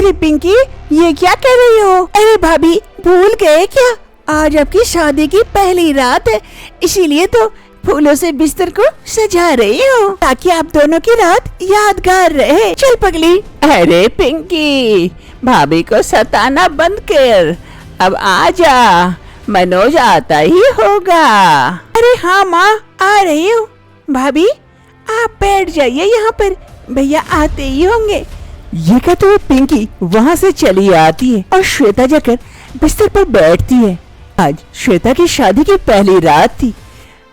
अरे पिंकी, ये क्या कर रही हो? अरे भाभी, भूल गए क्या? आज आपकी शादी की पहली रात है, इसीलिए तो फूलों से बिस्तर को सजा रही हो ताकि आप दोनों की रात यादगार रहे। चल पगली। अरे पिंकी, भाभी को सताना बंद कर, अब आ जा, मनोज आता ही होगा। अरे हाँ माँ, आ रही हूँ। भाभी आप बैठ जाइए यहाँ पर, भैया आते ही होंगे। ये कहते हुए पिंकी वहाँ से चली आती है और श्वेता जाकर बिस्तर पर बैठती है। आज श्वेता की शादी की पहली रात थी।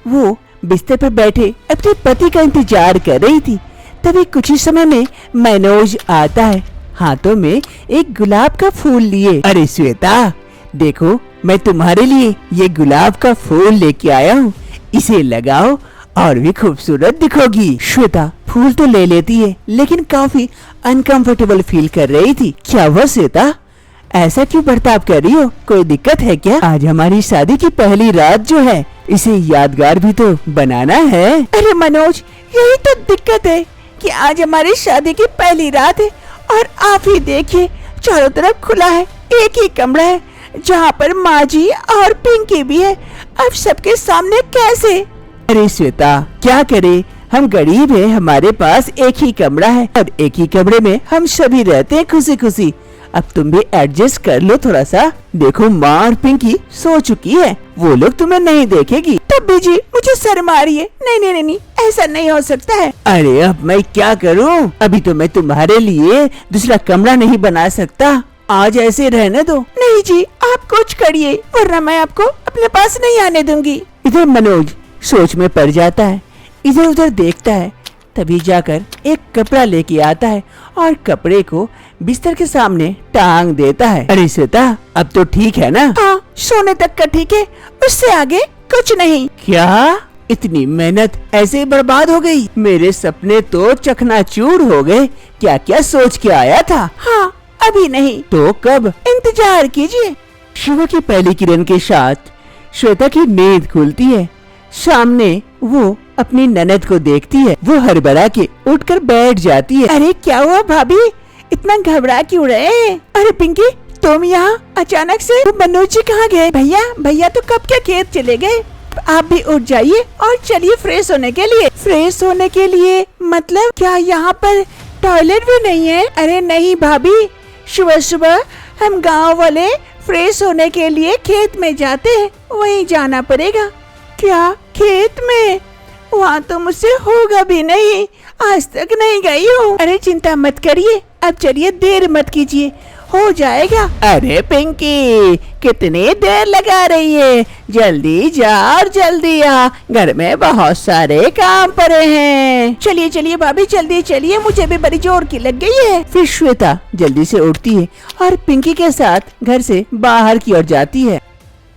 वो बिस्तर पर बैठे अपने पति का इंतजार कर रही थी। तभी कुछ ही समय में मनोज आता है, हाथों में एक गुलाब का फूल लिए। अरे श्वेता, देखो मैं तुम्हारे लिए ये गुलाब का फूल लेके आया हूँ, इसे लगाओ और भी खूबसूरत दिखोगी। श्वेता फूल तो ले लेती है, लेकिन काफी अनकंफर्टेबल फील कर रही थी। क्या हुआ श्वेता, ऐसा क्यों बर्ताव कर रही हो? कोई दिक्कत है क्या? आज हमारी शादी की पहली रात जो है, इसे यादगार भी तो बनाना है। अरे मनोज, यही तो दिक्कत है कि आज हमारी शादी की पहली रात है और आप ही देखिए, चारों तरफ खुला है, एक ही कमरा है जहाँ पर माँ जी और पिंकी भी है। अब सबके सामने कैसे? अरे श्वेता, क्या करे, हम गरीब हैं, हमारे पास एक ही कमरा है और एक ही कमरे में हम सभी रहते हैं खुशी खुशी। अब तुम भी एडजस्ट कर लो थोड़ा सा। देखो माँ और पिंकी सो चुकी है, वो लोग तुम्हें नहीं देखेगी। तब भी जी मुझे शर्म आ रही है। नहीं, ऐसा नहीं हो सकता है। अरे अब मैं क्या करूँ, अभी तो मैं तुम्हारे लिए दूसरा कमरा नहीं बना सकता, आज ऐसे रहने दो। नहीं जी, आप कुछ करिए, वरना मैं आपको अपने पास नहीं आने दूंगी। इधर मनोज सोच में पड़ जाता है, इधर उधर देखता है, तभी जाकर एक कपड़ा लेके आता है और कपड़े को बिस्तर के सामने टांग देता है। अरे श्वेता, अब तो ठीक है ना? हाँ, सोने तक का ठीक है, उससे आगे कुछ नहीं। क्या इतनी मेहनत ऐसे ही बर्बाद हो गई? मेरे सपने तो चकनाचूर हो गए। क्या क्या सोच के आया था? हाँ, अभी नहीं तो कब? इंतजार कीजिए। सुबह की पहली किरण के साथ श्वेता की नींद खुलती है। सामने वो अपनी ननद को देखती है, वो हड़बड़ा के उठकर बैठ जाती है। अरे क्या हुआ भाभी, इतना घबरा क्यों रहे? अरे पिंकी, तुम यहाँ अचानक से? मनोज जी कहाँ गए? भैया तो कब के खेत चले गए। आप भी उठ जाइए और चलिए फ्रेश होने के लिए। फ्रेश होने के लिए मतलब क्या यहाँ पर टॉयलेट भी नहीं है? अरे नहीं भाभी, सुबह सुबह हम गांव वाले फ्रेश होने के लिए खेत में जाते हैं, वहीं जाना पड़ेगा। क्या खेत में? वहाँ तो मुझसे होगा भी नहीं, आज तक नहीं गई हूँ। अरे चिंता मत करिए, अब चलिए, देर मत कीजिए, हो जाएगा। अरे पिंकी, कितनी देर लगा रही है, जल्दी जा और जल्दी आ, घर में बहुत सारे काम पड़े हैं। चलिए भाभी, जल्दी चलिए, मुझे भी बड़ी जोर की लग गई है। फिर श्वेता जल्दी से उठती है और पिंकी के साथ घर से बाहर की ओर जाती है।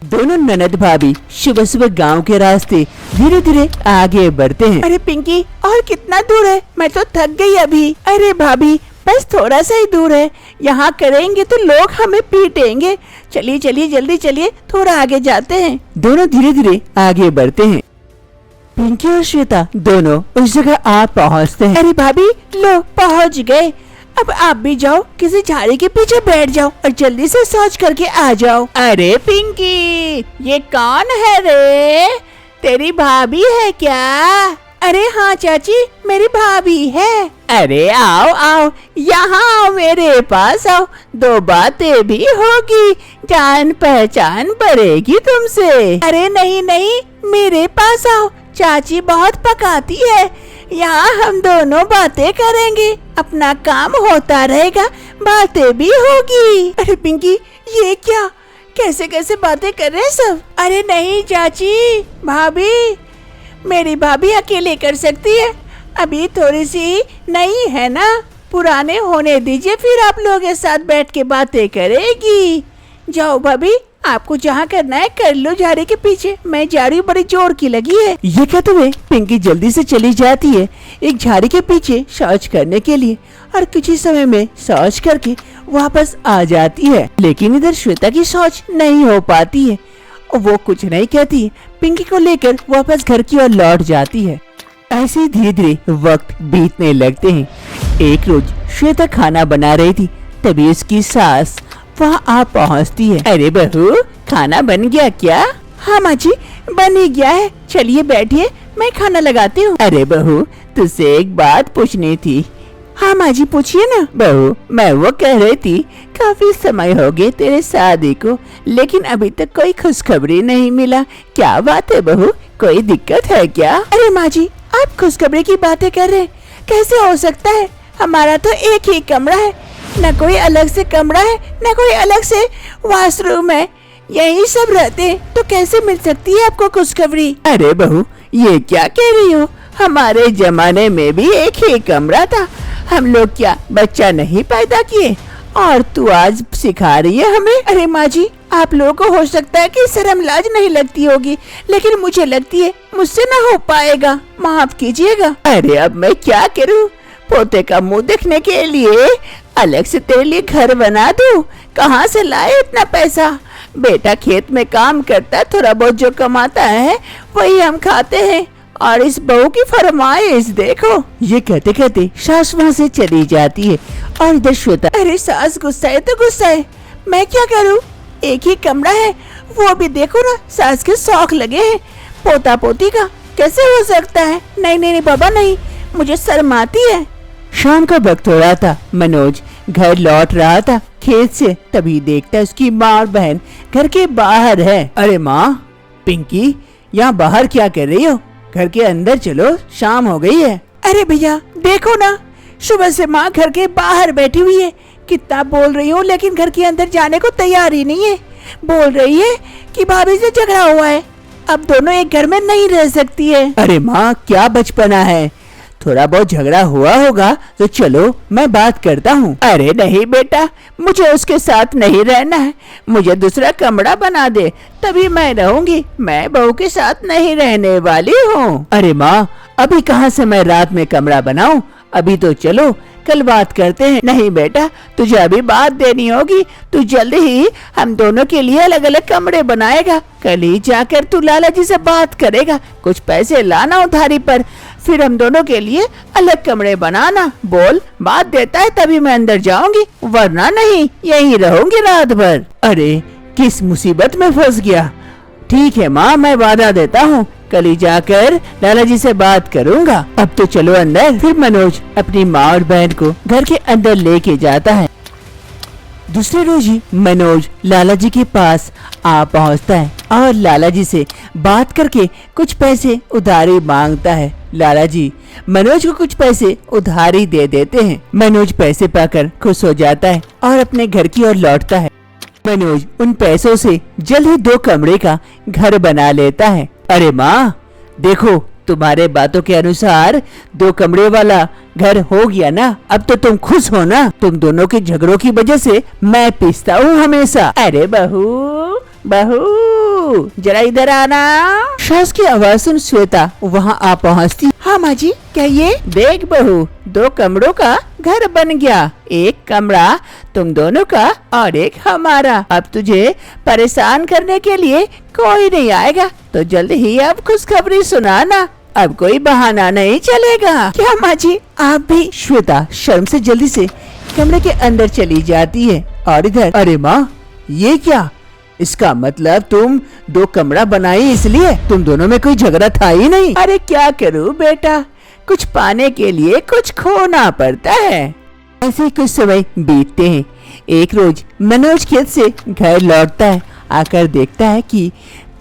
दोनों ननद भाभी सुबह सुबह गांव के रास्ते धीरे धीरे आगे बढ़ते हैं। अरे पिंकी, और कितना दूर है? मैं तो थक गई अभी। अरे भाभी, बस थोड़ा सा ही दूर है, यहाँ करेंगे तो लोग हमें पीटेंगे। चलिए जल्दी चलिए, थोड़ा आगे जाते हैं। दोनों धीरे धीरे आगे बढ़ते हैं। पिंकी और श्वेता दोनों उस जगह आ पहुँचते हैं। अरे भाभी, लो पहुँच गए। अब आप भी जाओ, किसी झाड़ी के पीछे बैठ जाओ और जल्दी से शौच करके आ जाओ। अरे पिंकी, ये कौन है रे? तेरी भाभी है क्या? अरे हाँ चाची, मेरी भाभी है। अरे आओ, यहाँ आओ, मेरे पास आओ, दो बातें भी होगी, जान पहचान बढ़ेगी तुमसे। अरे नहीं, मेरे पास आओ, चाची बहुत पकाती है, यहाँ हम दोनों बातें करेंगे, अपना काम होता रहेगा, बातें भी होगी। अरे पिंकी, ये क्या, कैसे बातें कर रहे हैं सब? अरे नहीं चाची, भाभी, मेरी भाभी अकेले कर सकती है, अभी थोड़ी सी नई है ना, पुराने होने दीजिए, फिर आप लोगों के साथ बैठ के बातें करेगी। जाओ भाभी, आपको जहाँ करना है कर लो, झाड़ी के पीछे, मैं जा रही हूँ, बड़ी जोर की लगी है। ये कहते हुए पिंकी जल्दी से चली जाती है एक झाड़ी के पीछे शौच करने के लिए और कुछ ही समय में शौच करके वापस आ जाती है। लेकिन इधर श्वेता की शौच नहीं हो पाती है, वो कुछ नहीं कहती, पिंकी को लेकर वापस घर की ओर लौट जाती है। ऐसे ही धीरे धीरे वक्त बीतने लगते हैं। एक रोज श्वेता खाना बना रही थी, तभी उसकी सास वहाँ आ पहुँचती है। अरे बहू, खाना बन गया क्या? हाँ माँ जी, बन ही गया है, चलिए बैठिए, मैं खाना लगाती हूँ। अरे बहू, तुझसे एक बात पूछनी थी। हाँ माँ जी, पूछिए ना। बहू, मैं वो कह रही थी, काफी समय हो गए तेरे शादी को, लेकिन अभी तक कोई खुशखबरी नहीं मिला। क्या बात है बहू, कोई दिक्कत है क्या? अरे माँ जी, आप खुशखबरी की बातें कर रहे हैं, कैसे हो सकता है? हमारा तो एक ही कमरा है, न कोई अलग से कमरा है, न कोई अलग से वॉशरूम है, यही सब रहते हैं, तो कैसे मिल सकती है आपको खुशखबरी? अरे बहू, ये क्या कह रही हो? हमारे जमाने में भी एक ही कमरा था, हम लोग क्या बच्चा नहीं पैदा किए, और तू आज सिखा रही है हमें? अरे माँ जी, आप लोगों को हो सकता है कि शर्म लाज नहीं लगती होगी, लेकिन मुझे लगती है मुझसे ना हो पाएगा, माफ कीजिएगा। अरे अब मैं क्या करूँ? पोते का मुंह देखने के लिए अलग से तेरे लिए घर बना दूँ? कहाँ से लाए इतना पैसा? बेटा खेत में काम करता है, थोड़ा बहुत जो कमाता है वही हम खाते हैं, और इस बहू की फरमाइश देखो। ये कहते कहते सास वहाँ से चली जाती है और इधर श्वेता। अरे सास गुस्सा है तो गुस्सा है, मैं क्या करूँ? एक ही कमरा है, वो भी देखो ना, सास के शौक लगे हैं पोता पोती का, कैसे हो सकता है? नहीं नहीं नहीं बाबा, नहीं, मुझे शर्म आती है। शाम का वक्त हो रहा था, मनोज घर लौट रहा था खेत से, तभी देखता है उसकी माँ और बहन घर के बाहर है। अरे माँ, पिंकी यहाँ बाहर क्या कर रही हो? घर के अंदर चलो, शाम हो गई है। अरे भैया देखो ना, सुबह से माँ घर के बाहर बैठी हुई है, कितना बोल रही हूँ लेकिन घर के अंदर जाने को तैयार ही नहीं है। बोल रही है कि भाभी से झगड़ा हुआ है, अब दोनों एक घर में नहीं रह सकती है। अरे माँ, क्या बचपना है, थोड़ा बहुत झगड़ा हुआ होगा तो चलो मैं बात करता हूँ। अरे नहीं बेटा, मुझे उसके साथ नहीं रहना है, मुझे दूसरा कमरा बना दे तभी मैं रहूंगी, मैं बहू के साथ नहीं रहने वाली हूँ। अरे माँ, अभी कहाँ से मैं रात में कमरा बनाऊं? अभी तो चलो कल बात करते हैं। नहीं बेटा, तुझे अभी बात देनी होगी, तू जल्दी ही हम दोनों के लिए अलग अलग कमरे बनाएगा, कल ही जाकर तू लाला जी से बात करेगा, कुछ पैसे लाना उधारी पर, फिर हम दोनों के लिए अलग कमरे बनाना। बोल, बात देता है तभी मैं अंदर जाऊंगी, वरना नहीं, यहीं रहूंगी रात भर। अरे किस मुसीबत में फंस गया। ठीक है माँ, मैं वादा देता हूँ, कल ही जाकर लाला जी से बात करूँगा। अब तो चलो अंदर। फिर मनोज अपनी माँ और बहन को घर के अंदर लेके जाता है। दूसरे रोज ही मनोज लाला जी के पास आ पहुँचता है और लाला जी से बात करके कुछ पैसे उधारी मांगता है। लाला जी मनोज को कुछ पैसे उधारी दे देते हैं। मनोज पैसे पाकर खुश हो जाता है और अपने घर की ओर लौटता है। मनोज उन पैसों से जल्द ही 2 कमरे का घर बना लेता है। अरे माँ देखो, तुम्हारे बातों के अनुसार 2 कमरे वाला घर हो गया ना, अब तो तुम खुश हो ना? तुम दोनों के झगड़ों की वजह से मैं पिसता हूँ हमेशा। अरे बहू बहू, जरा इधर आना। सास की आवाज सुन श्वेता वहाँ आ पहुँचती। हाँ माँ जी, कहिए। देख बहू, 2 कमरों का घर बन गया, एक कमरा तुम दोनों का और एक हमारा। अब तुझे परेशान करने के लिए कोई नहीं आएगा, तो जल्द ही अब खुशखबरी सुनाना, अब कोई बहाना नहीं चलेगा। क्या माँ जी, आप भी? श्वेता शर्म से जल्दी से कमरे के अंदर चली जाती है और इधर। अरे माँ, ये क्या? इसका मतलब तुम 2 कमरा बनाई इसलिए? तुम दोनों में कोई झगड़ा था ही नहीं? अरे क्या करूँ बेटा, कुछ पाने के लिए कुछ खोना पड़ता है। ऐसे कुछ समय बीतते हैं। एक रोज मनोज खेत से घर लौटता है, आकर देखता है कि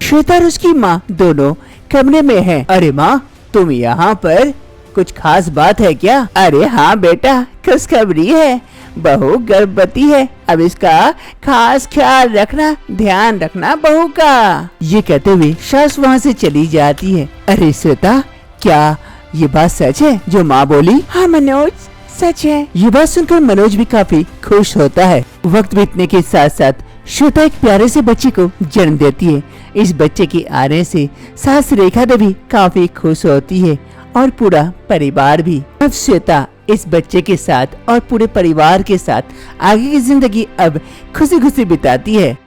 श्वेता और उसकी माँ दोनों कमरे में है। अरे माँ, तुम यहाँ पर, कुछ खास बात है क्या? अरे हाँ बेटा, खुशखबरी है, बहू गर्भवती है, अब इसका खास ख्याल रखना, ध्यान रखना बहू का। ये कहते हुए सास वहाँ से चली जाती है। अरे श्वेता, क्या ये बात सच है जो माँ बोली? हाँ मनोज, सच है। ये बात सुनकर मनोज भी काफी खुश होता है। वक्त बीतने के साथ साथ श्वेता एक प्यारे से बच्चे को जन्म देती है। इस बच्चे के आने से सास रेखा देवी काफी खुश होती है और पूरा परिवार भी। अब श्वेता इस बच्चे के साथ और पूरे परिवार के साथ आगे की जिंदगी अब खुशी खुशी बिताती है।